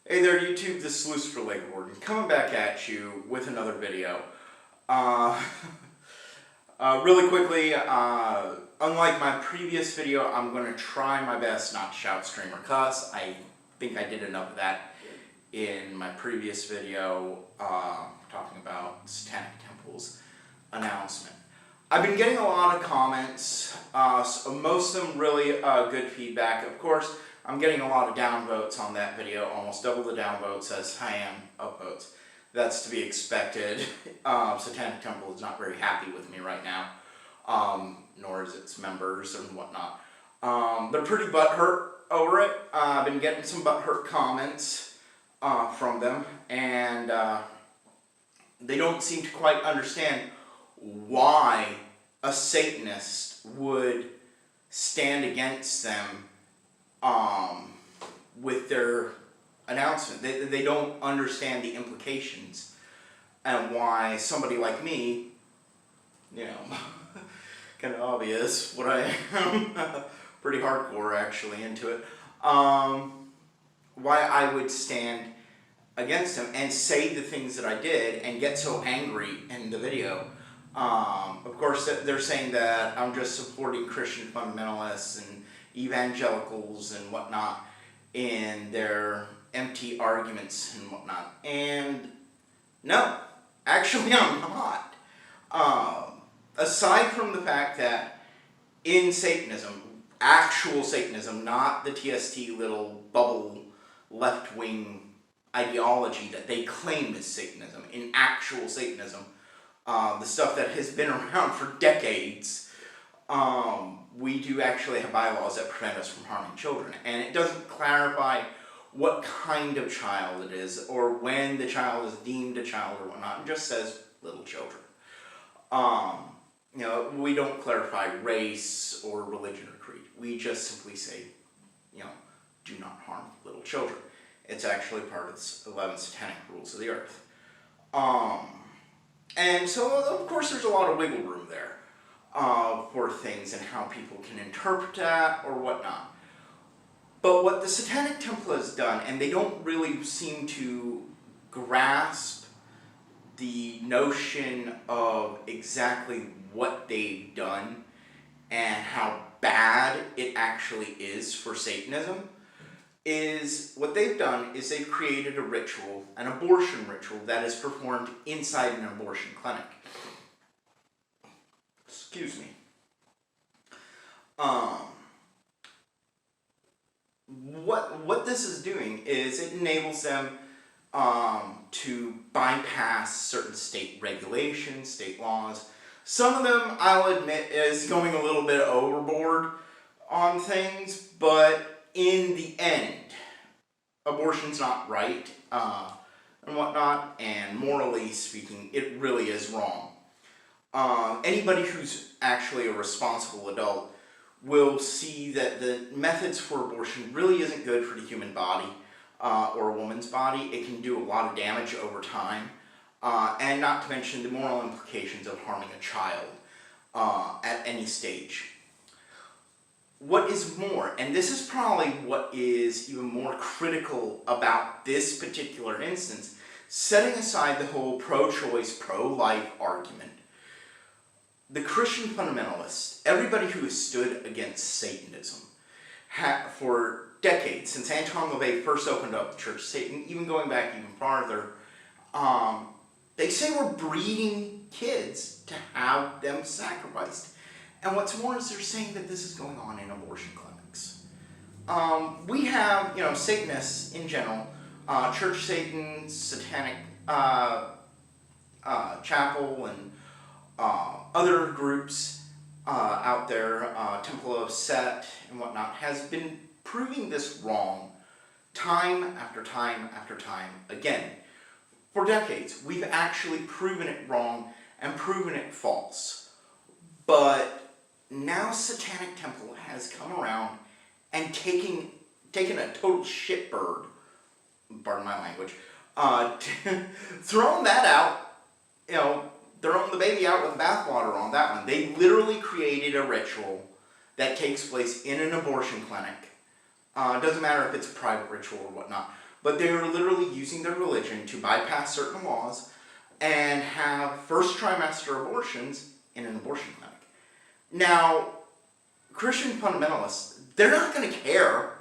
Hey there YouTube, this is Lucifer Lakeward, coming back at you with another video. Really quickly, unlike my previous video, I'm going to try my best not to shout, scream, or cuss. I think I did enough of that in my previous video, talking about Satanic Temple's announcement. I've been getting a lot of comments, most of them really good feedback. Of course, I'm getting a lot of downvotes on that video, almost double the downvotes as I am upvotes. That's to be expected. Satanic Temple is not very happy with me right now, nor is its members and whatnot. They're pretty butthurt over it. I've been getting some butthurt comments from them, and they don't seem to quite understand why a Satanist would stand against them with their announcement. They don't understand the implications and why somebody like me, you know, kind of obvious what I am, pretty hardcore actually into it, why I would stand against them and say the things that I did and get so angry in the video. Of course, they're saying that I'm just supporting Christian fundamentalists and evangelicals and whatnot in their empty arguments and whatnot. And no, actually I'm not. Aside from the fact that in Satanism, actual Satanism, not the TST little bubble left-wing ideology that they claim is Satanism, in actual Satanism, the stuff that has been around for decades, we do actually have bylaws that prevent us from harming children. And it doesn't clarify what kind of child it is, or when the child is deemed a child or whatnot. It just says little children. You know, we don't clarify race or religion or creed. We just simply say, you know, do not harm little children. It's actually part of the 11 Satanic rules of the earth. And so, of course, there's a lot of wiggle room there for things and how people can interpret that or whatnot. But what the Satanic Temple has done, and they don't really seem to grasp the notion of exactly what they've done and how bad it actually is for Satanism, is what they've done is they've created a ritual, an abortion ritual, that is performed inside an abortion clinic. Excuse me. What this is doing is it enables them to bypass certain state regulations, state laws. Some of them, I'll admit, is going a little bit overboard on things, but in the end, abortion's not right and whatnot, and morally speaking, it really is wrong. Anybody who's actually a responsible adult will see that the methods for abortion really isn't good for the human body or a woman's body. It can do a lot of damage over time, and not to mention the moral implications of harming a child at any stage. What is more, and this is probably what is even more critical about this particular instance, setting aside the whole pro-choice, pro-life argument, the Christian fundamentalists, everybody who has stood against Satanism, for decades, since Anton LaVey first opened up the Church of Satan, even going back even farther, they say we're breeding kids to have them sacrificed. And what's more is they're saying that this is going on in abortion clinics. We have, you know, Satanists in general, Church of Satan, Satanic Chapel, and other groups out there, Temple of Set and whatnot, has been proving this wrong time after time after time again. For decades, we've actually proven it wrong and proven it false. But now Satanic Temple has come around and taken a total shitbird, pardon my language, thrown that out, you know, throwing the baby out with the bathwater on that one. They literally created a ritual that takes place in an abortion clinic. It doesn't matter if it's a private ritual or whatnot, but they are literally using their religion to bypass certain laws and have first trimester abortions in an abortion clinic. Now, Christian fundamentalists, they're not going to care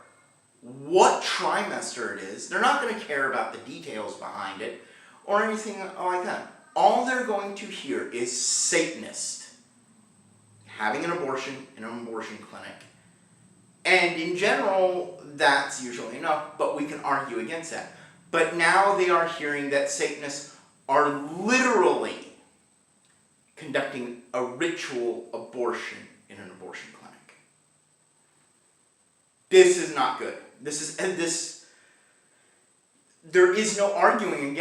what trimester it is. They're not going to care about the details behind it or anything like that. All they're going to hear is Satanist having an abortion in an abortion clinic. And in general, that's usually enough, but we can argue against that. But now they are hearing that Satanists are literally conducting a ritual abortion in an abortion clinic. This is not good. There is no arguing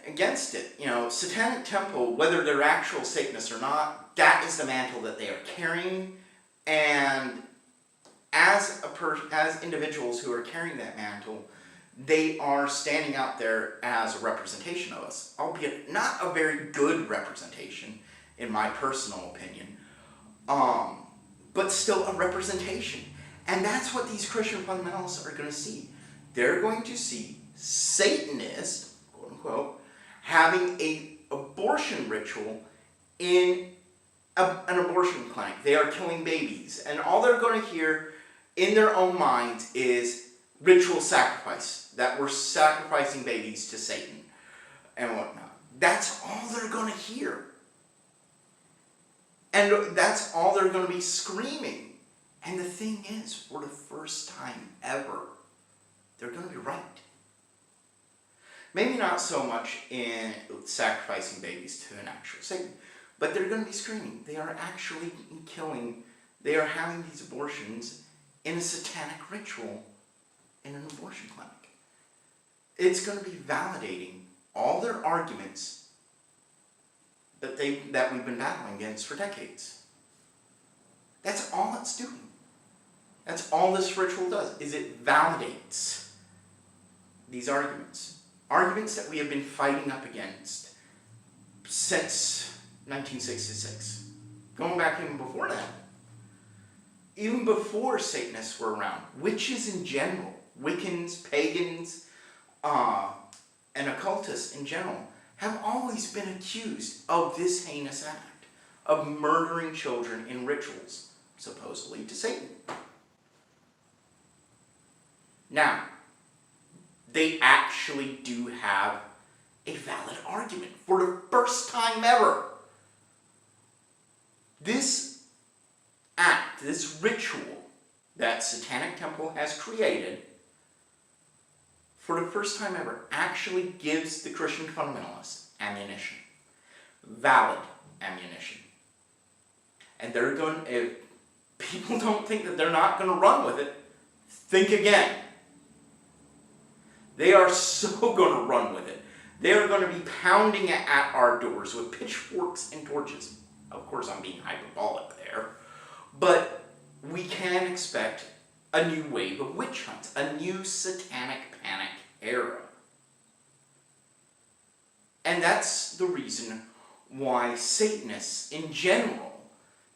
against it. You know, Satanic Temple, whether they're actual Satanists or not, that is the mantle that they are carrying. And as individuals who are carrying that mantle, they are standing out there as a representation of us, albeit not a very good representation, in my personal opinion, but still a representation. And that's what these Christian fundamentalists are going to see. They're going to see Satanists, quote unquote, having an abortion ritual in an abortion clinic. They are killing babies, and all they're going to hear in their own minds is ritual sacrifice, that we're sacrificing babies to Satan and whatnot. That's all they're going to hear. And that's all they're going to be screaming. And the thing is, for the first time ever, they're going to be right. Maybe not so much in sacrificing babies to an actual Satan, but they're going to be screaming. They are actually killing, they are having these abortions in a satanic ritual in an abortion clinic. It's going to be validating all their arguments that we've been battling against for decades. That's all it's doing. That's all this ritual does, is it validates these arguments. Arguments that we have been fighting up against since 1966. Going back even before that. Even before Satanists were around. Witches in general, Wiccans, pagans, and occultists in general have always been accused of this heinous act, of murdering children in rituals, supposedly to Satan. Now, they actually do have a valid argument for the first time ever. This act, this ritual that Satanic Temple has created, for the first time ever, actually gives the Christian fundamentalists ammunition. Valid ammunition. And they're going, if people don't think that they're not going to run with it, think again. They are so going to run with it. They are going to be pounding at our doors with pitchforks and torches. Of course, I'm being hyperbolic there. But we can expect a new wave of witch hunts, a new Satanic Panic era. And that's the reason why Satanists in general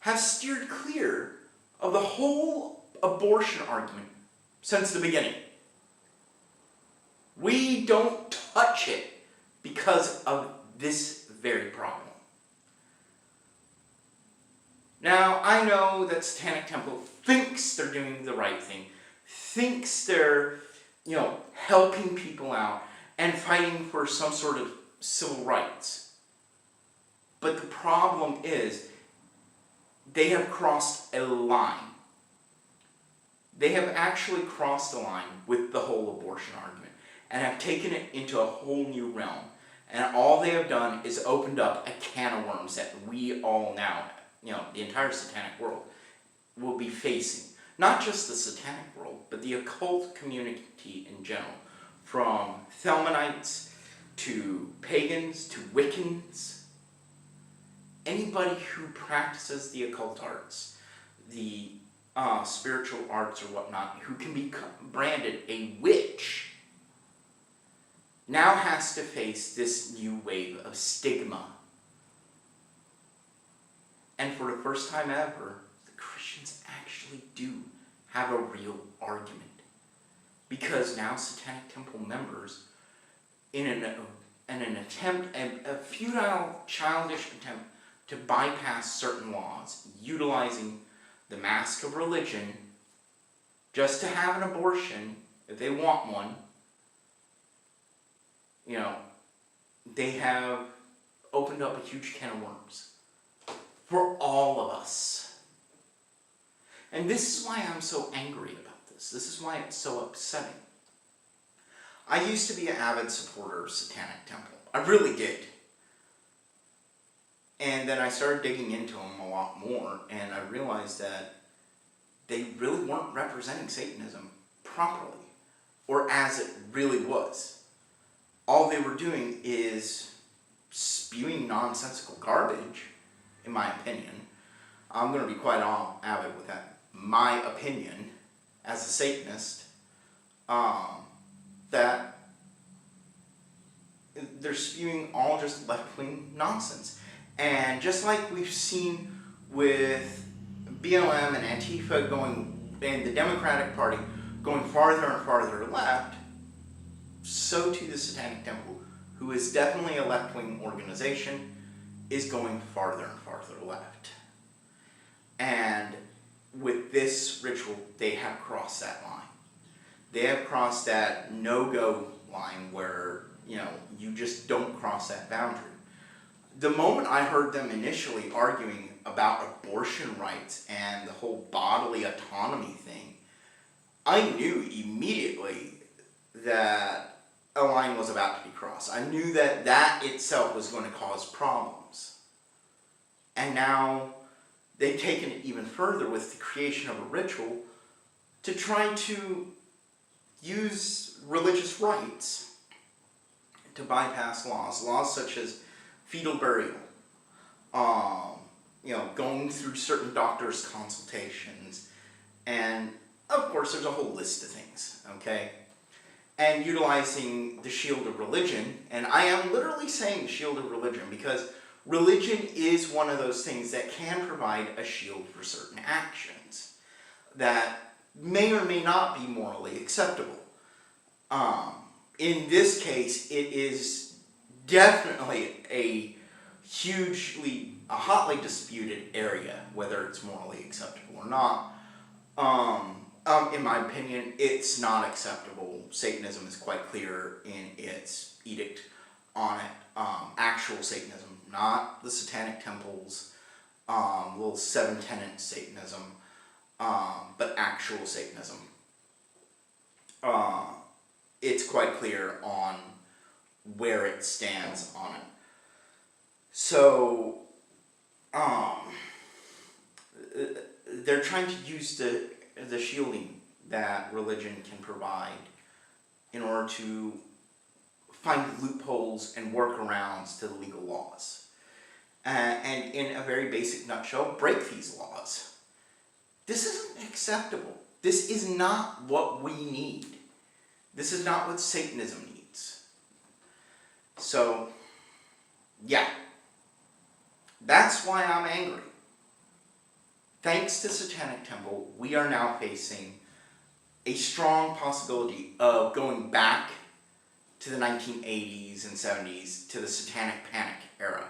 have steered clear of the whole abortion argument since the beginning. We don't touch it because of this very problem. Now, I know that Satanic Temple thinks they're doing the right thing, thinks they're, helping people out and fighting for some sort of civil rights. But the problem is, they have crossed a line. They have actually crossed a line with the whole abortion argument and have taken it into a whole new realm. And all they have done is opened up a can of worms that we all now, the entire satanic world, will be facing. Not just the satanic world, but the occult community in general. From Thelmanites to pagans to Wiccans. Anybody who practices the occult arts, the spiritual arts or whatnot, who can be branded a witch, now has to face this new wave of stigma. And for the first time ever, the Christians actually do have a real argument. because now Satanic Temple members, in an attempt, a futile, childish attempt to bypass certain laws, utilizing the mask of religion just to have an abortion, if they want one, they have opened up a huge can of worms for all of us. And this is why I'm so angry about this. This is why it's so upsetting. I used to be an avid supporter of Satanic Temple. I really did. And then I started digging into them a lot more, and I realized that they really weren't representing Satanism properly, or as it really was. All they were doing is spewing nonsensical garbage, in my opinion. I'm going to be quite avid with that. My opinion, as a Satanist, that they're spewing all just left-wing nonsense. And just like we've seen with BLM and Antifa and the Democratic Party going farther and farther left, so too the Satanic Temple, who is definitely a left-wing organization, is going farther and farther left. And with this ritual, they have crossed that line. They have crossed that no-go line where, you just don't cross that boundary. The moment I heard them initially arguing about abortion rights and the whole bodily autonomy thing, I knew immediately that a line was about to be crossed. I knew that that itself was going to cause problems. And now they've taken it even further with the creation of a ritual to try to use religious rights to bypass laws such as fetal burial, going through certain doctors' consultations, and of course there's a whole list of things, okay? And utilizing the shield of religion, and I am literally saying the shield of religion because religion is one of those things that can provide a shield for certain actions that may or may not be morally acceptable. In this case, it is definitely a hotly disputed area, whether it's morally acceptable or not. In my opinion, it's not acceptable. Satanism is quite clear in its edict on it. Actual Satanism, not the Satanic Temple's little seven-tenet Satanism, but actual Satanism. It's quite clear on where it stands on it. So, they're trying to use the shielding that religion can provide in order to find loopholes and workarounds to the legal laws. And in a very basic nutshell, break these laws. This isn't acceptable. This is not what we need. This is not what Satanism needs. So, yeah. That's why I'm angry. Thanks to Satanic Temple, we are now facing a strong possibility of going back to the 1980s and 70s, to the Satanic Panic era,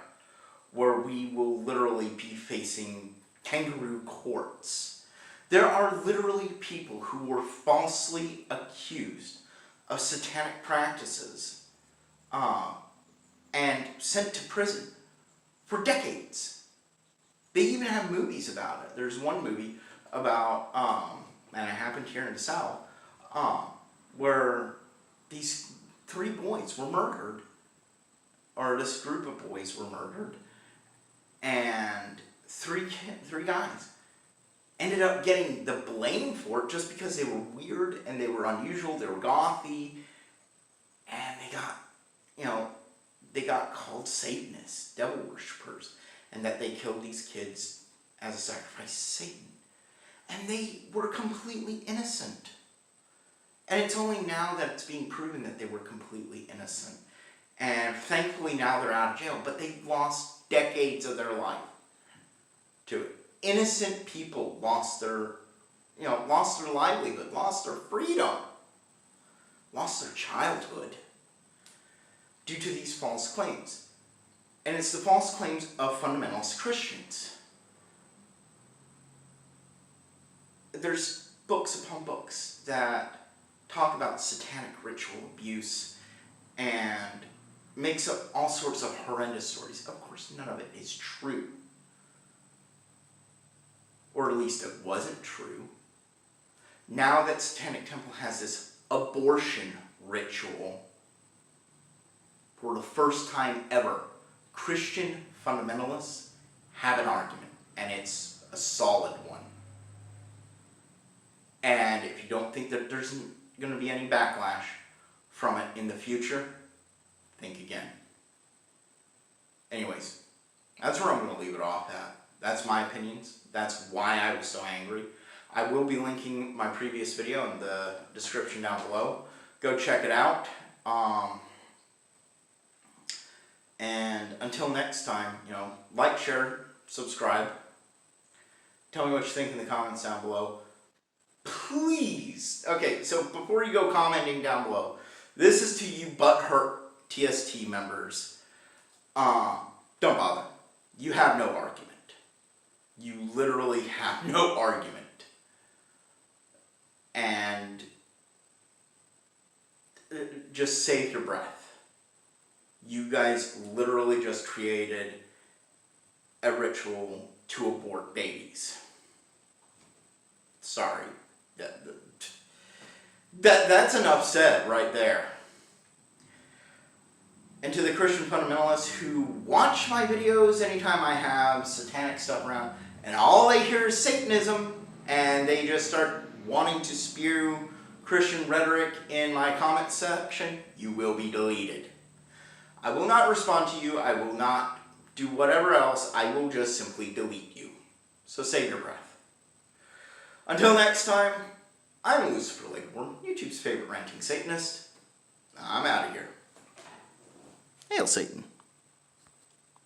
where we will literally be facing kangaroo courts. There are literally people who were falsely accused of satanic practices and sent to prison for decades. They even have movies about it. There's one movie about, and it happened here in the South, where these 3 boys were murdered, or this group of boys were murdered, and three guys ended up getting the blame for it just because they were weird and they were unusual, they were gothy, and they got called Satanists, devil worshippers, and that they killed these kids as a sacrifice to Satan. And they were completely innocent. And it's only now that it's being proven that they were completely innocent. And thankfully now they're out of jail, but they've lost decades of their life to it. Innocent people lost their livelihood, lost their freedom lost their childhood due to these false claims. And it's the false claims of fundamentalist Christians. There's books upon books that talk about satanic ritual abuse and makes up all sorts of horrendous stories. Of course, none of it is true. Or at least it wasn't true. Now that Satanic Temple has this abortion ritual, for the first time ever, Christian fundamentalists have an argument, and it's a solid one. And if you don't think that there's going to be any backlash from it in the future, think again. Anyways, that's where I'm going to leave it off at. That's my opinions. That's why I was so angry. I will be linking my previous video in the description down below. Go check it out. And until next time, like, share, subscribe. Tell me what you think in the comments down below. Please. Okay, so before you go commenting down below, this is to you butthurt TST members. Don't bother. You have no argument. You literally have no argument. And just save your breath. You guys literally just created a ritual to abort babies. Sorry. That's enough said right there. And to the Christian fundamentalists who watch my videos anytime I have satanic stuff around, and all they hear is Satanism, and they just start wanting to spew Christian rhetoric in my comment section, you will be deleted. I will not respond to you. I will not do whatever else. I will just simply delete you. So save your breath. Until next time, I'm Lucifer Lakeborn, YouTube's favorite ranting Satanist. I'm out of here. Hail Satan.